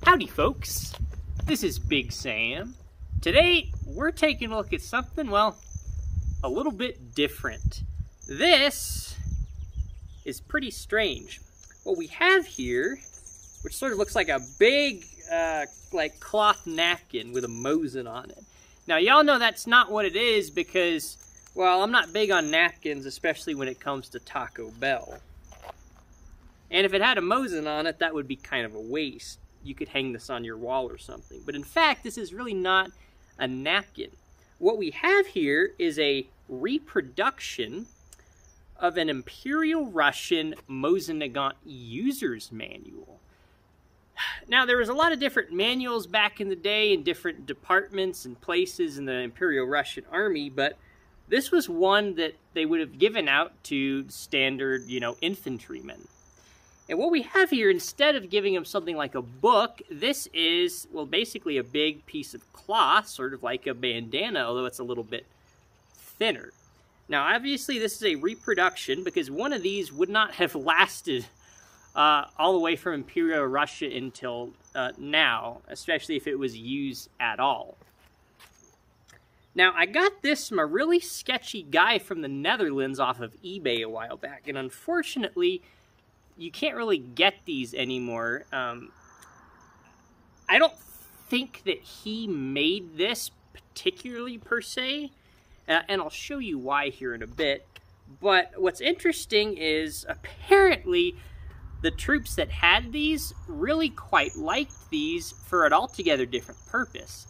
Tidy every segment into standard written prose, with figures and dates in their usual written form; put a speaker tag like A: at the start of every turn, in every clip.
A: Howdy folks, this is Big Sam. Today we're taking a look at something, well, a little bit different. This is pretty strange. What we have here, which sort of looks like a big like cloth napkin with a Mosin on it. Now y'all know that's not what it is because, well, I'm not big on napkins, especially when it comes to Taco Bell. And if it had a Mosin on it, that would be kind of a waste. You could hang this on your wall or something. But in fact, this is really not a napkin. What we have here is a reproduction of an Imperial Russian Mosin Nagant user's manual. Now, there was a lot of different manuals back in the day in different departments and places in the Imperial Russian Army, but this was one that they would have given out to standard, infantrymen. And what we have here, instead of giving them something like a book, this is, well, basically a big piece of cloth, sort of like a bandana, although it's a little bit thinner. Now, obviously, this is a reproduction because one of these would not have lasted all the way from Imperial Russia until now, especially if it was used at all. Now, I got this from a really sketchy guy from the Netherlands off of eBay a while back, and unfortunately, you can't really get these anymore. I don't think that he made this particularly per se, and I'll show you why here in a bit. But what's interesting is apparently the troops that had these really quite liked these for an altogether different purpose.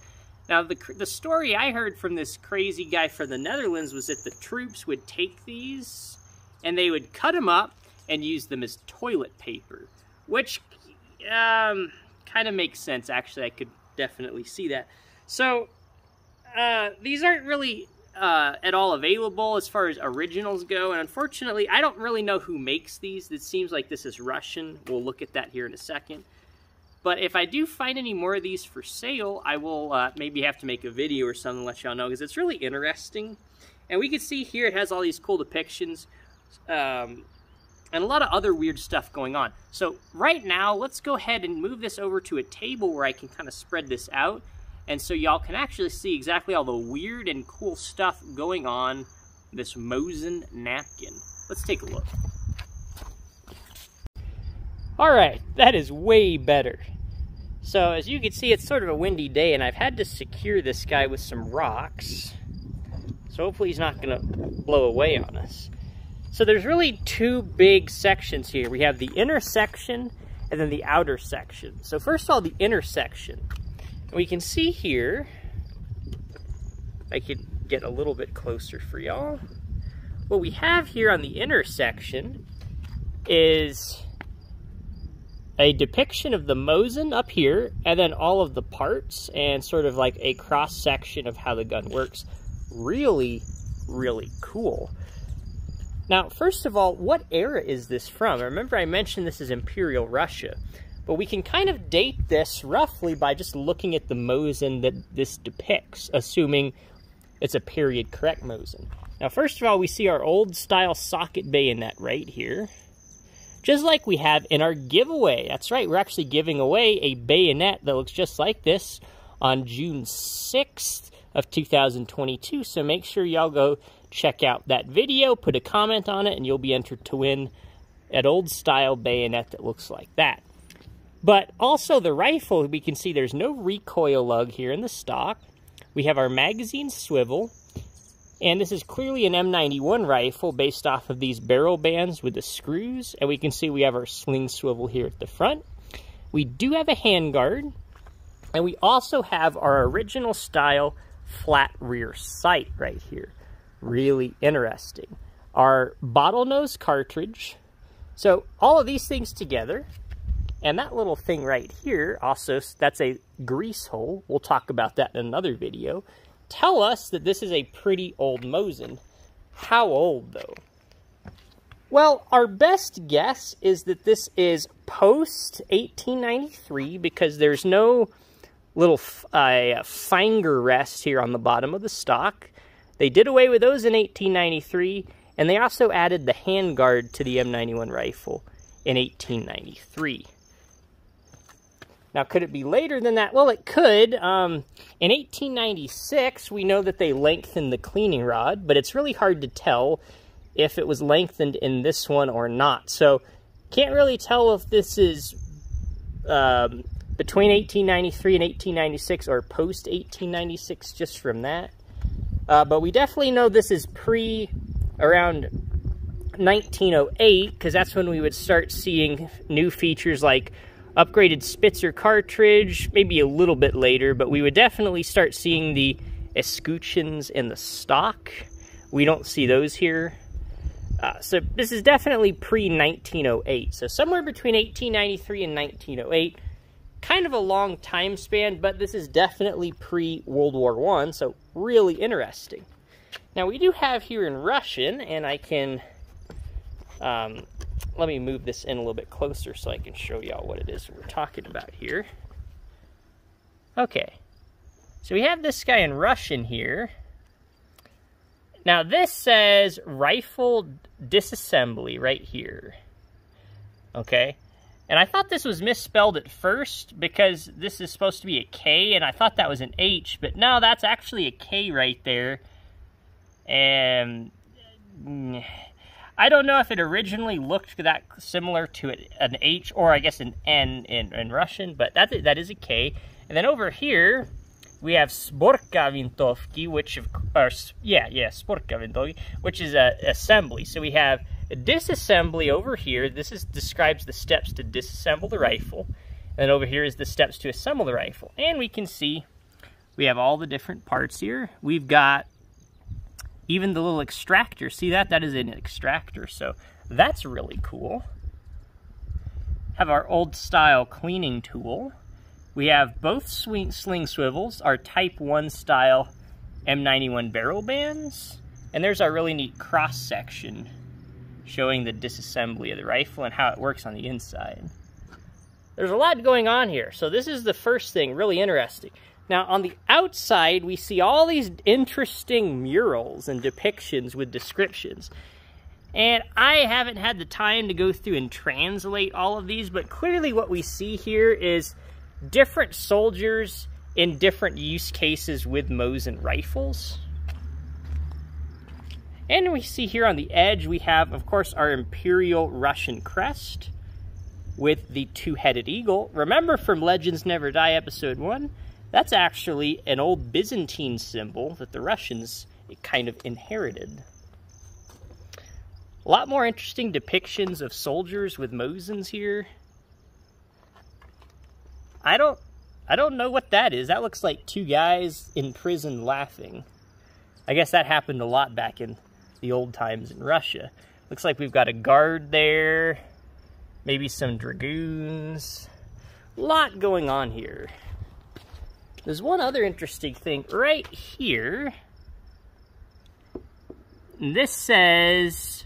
A: Now, the story I heard from this crazy guy from the Netherlands was that the troops would take these and they would cut them up and use them as toilet paper, which kind of makes sense, actually. I could definitely see that. So, these aren't really at all available as far as originals go, and unfortunately, I don't really know who makes these. It seems like this is Russian. We'll look at that here in a second. But if I do find any more of these for sale, I will maybe have to make a video or something to let y'all know, because it's really interesting. And we can see here it has all these cool depictions, and a lot of other weird stuff going on. So right now, let's go ahead and move this over to a table where I can kind of spread this out, and so y'all can actually see exactly all the weird and cool stuff going on this Mosin napkin. Let's take a look. All right, that is way better. So as you can see, it's sort of a windy day, and I've had to secure this guy with some rocks. So hopefully he's not gonna blow away on us. So there's really two big sections here. We have the inner section and then the outer section. So first of all, the inner section. We can see here, I could get a little bit closer for y'all. What we have here on the inner section is a depiction of the Mosin up here, and then all of the parts, and sort of like a cross section of how the gun works. Really, really cool. Now, first of all, what era is this from? Remember I mentioned this is Imperial Russia, but we can kind of date this roughly by just looking at the Mosin that this depicts, assuming it's a period correct Mosin. Now, first of all, we see our old style socket bayonet right here, just like we have in our giveaway. That's right, we're actually giving away a bayonet that looks just like this on June 6th of 2022, so make sure y'all go check out that video, put a comment on it, and you'll be entered to win an old style bayonet that looks like that. But also the rifle, we can see there's no recoil lug here in the stock. We have our magazine swivel, and this is clearly an M91 rifle based off of these barrel bands with the screws, and we can see we have our sling swivel here at the front. We do have a handguard, and we also have our original style flat rear sight right here. Really interesting. Our bottlenose cartridge. So all of these things together, and that little thing right here, also, that's a grease hole. We'll talk about that in another video. Tell us that this is a pretty old Mosin. How old, though? Well, our best guess is that this is post-1893 because there's no little finger rest here on the bottom of the stock. They did away with those in 1893, and they also added the handguard to the M91 rifle in 1893. Now, could it be later than that? Well, it could. In 1896, we know that they lengthened the cleaning rod, but it's really hard to tell if it was lengthened in this one or not. So, can't really tell if this is between 1893 and 1896 or post-1896 just from that. But we definitely know this is around 1908, because that's when we would start seeing new features like upgraded Spitzer cartridge, maybe a little bit later, but we would definitely start seeing the escutcheons in the stock. We don't see those here. So this is definitely pre-1908. So somewhere between 1893 and 1908. Kind of a long time span, but this is definitely pre-World War I, so really interesting. Now we do have here in Russian, and I can... let me move this in a little bit closer so I can show y'all what it is we're talking about here. Okay, so we have this guy in Russian here. Now this says Rifle Disassembly right here. Okay, and I thought this was misspelled at first because this is supposed to be a K, and I thought that was an H, but no, that's actually a K right there. And I don't know if it originally looked that similar to an H, or I guess an N in Russian, but that is a K. And then over here, we have Sporka Vintovki, which which is assembly. So we have a disassembly over here. This describes the steps to disassemble the rifle. And then over here is the steps to assemble the rifle. And we can see we have all the different parts here. We've got even the little extractor. See that? That is an extractor, so that's really cool. Have our old style cleaning tool. We have both sling swivels, our Type 1 style M91 barrel bands, and there's our really neat cross section showing the disassembly of the rifle and how it works on the inside. There's a lot going on here, so this is the first thing, really interesting. Now, on the outside, we see all these interesting murals and depictions with descriptions. And I haven't had the time to go through and translate all of these, but clearly what we see here is different soldiers in different use cases with Mosin rifles. And we see here on the edge, we have, of course, our Imperial Russian crest with the two-headed eagle. Remember from Legends Never Die Episode 1? That's actually an old Byzantine symbol that the Russians kind of inherited. A lot more interesting depictions of soldiers with Mosins here. I don't know what that is. That looks like two guys in prison laughing. I guess that happened a lot back in the old times in Russia. Looks like we've got a guard there. Maybe some dragoons. A lot going on here. There's one other interesting thing right here. This says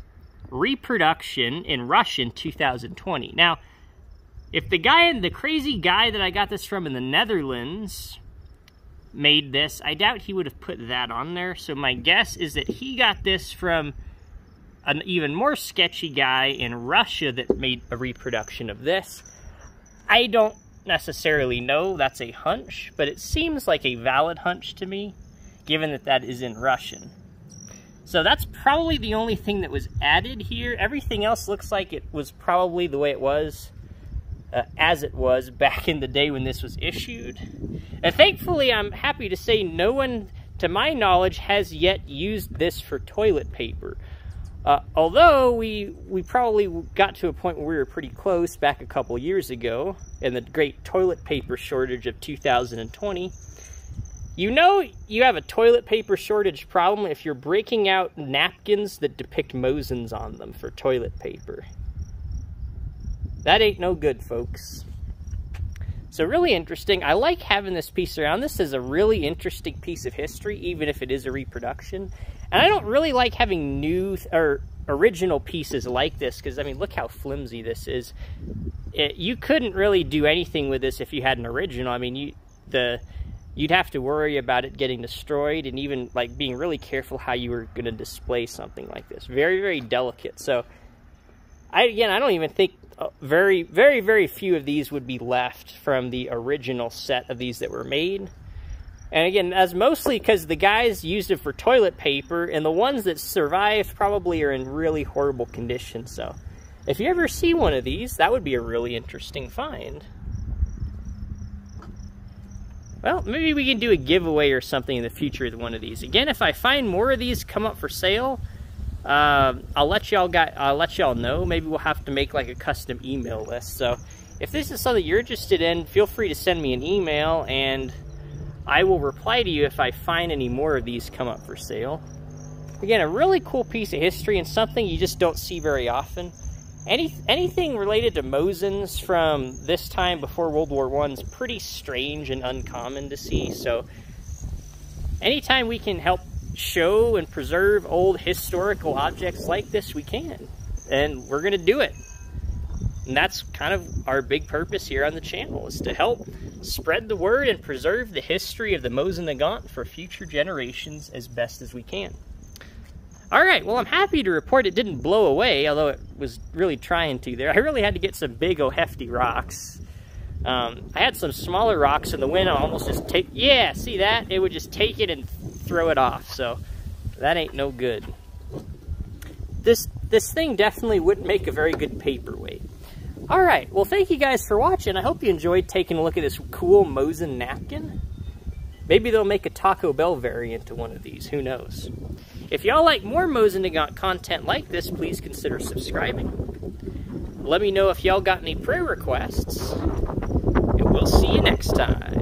A: reproduction in Russian 2020. Now, if the crazy guy that I got this from in the Netherlands made this, I doubt he would have put that on there. So my guess is that he got this from an even more sketchy guy in Russia that made a reproduction of this. I don't necessarily know, that's a hunch, but it seems like a valid hunch to me, given that that is in Russian. So that's probably the only thing that was added here. Everything else looks like it was probably the way it was, as it was back in the day when this was issued. And thankfully, I'm happy to say no one, to my knowledge, has yet used this for toilet paper. Although we probably got to a point where we were pretty close back a couple years ago in the great toilet paper shortage of 2020. You know you have a toilet paper shortage problem if you're breaking out napkins that depict Mosins on them for toilet paper. That ain't no good, folks. So really interesting. I like having this piece around. This is a really interesting piece of history, even if it is a reproduction. And I don't really like having new or original pieces like this, because, I mean, look how flimsy this is. You couldn't really do anything with this if you had an original. I mean, you'd have to worry about it getting destroyed, and even, like, being really careful how you were going to display something like this. Very, very delicate. So I don't even think very, very, very few of these would be left from the original set of these that were made. And again, that's mostly because the guys used it for toilet paper, and the ones that survived probably are in really horrible condition. So if you ever see one of these, that would be a really interesting find. Well, maybe we can do a giveaway or something in the future with one of these. Again, if I find more of these come up for sale, I'll let y'all know. Maybe we'll have to make like a custom email list. So if this is something you're interested in, feel free to send me an email, and I will reply to you if I find any more of these come up for sale. Again, a really cool piece of history and something you just don't see very often. Anything related to Mosins from this time before World War I is pretty strange and uncommon to see. So anytime we can help show and preserve old historical objects like this, we can. And we're going to do it. And that's kind of our big purpose here on the channel, is to help spread the word and preserve the history of the Mosin Nagant for future generations as best as we can. Alright, well, I'm happy to report it didn't blow away, although it was really trying to there. I really had to get some big, hefty rocks. I had some smaller rocks in the wind. I almost just take... Yeah, see that? It would just take it and throw it off, so that ain't no good. This thing definitely wouldn't make a very good paperweight. Alright, well, thank you guys for watching. I hope you enjoyed taking a look at this cool Mosin napkin. Maybe they'll make a Taco Bell variant to one of these, who knows. If y'all like more Mosin Nagant content like this, please consider subscribing. Let me know if y'all got any prayer requests, and we'll see you next time.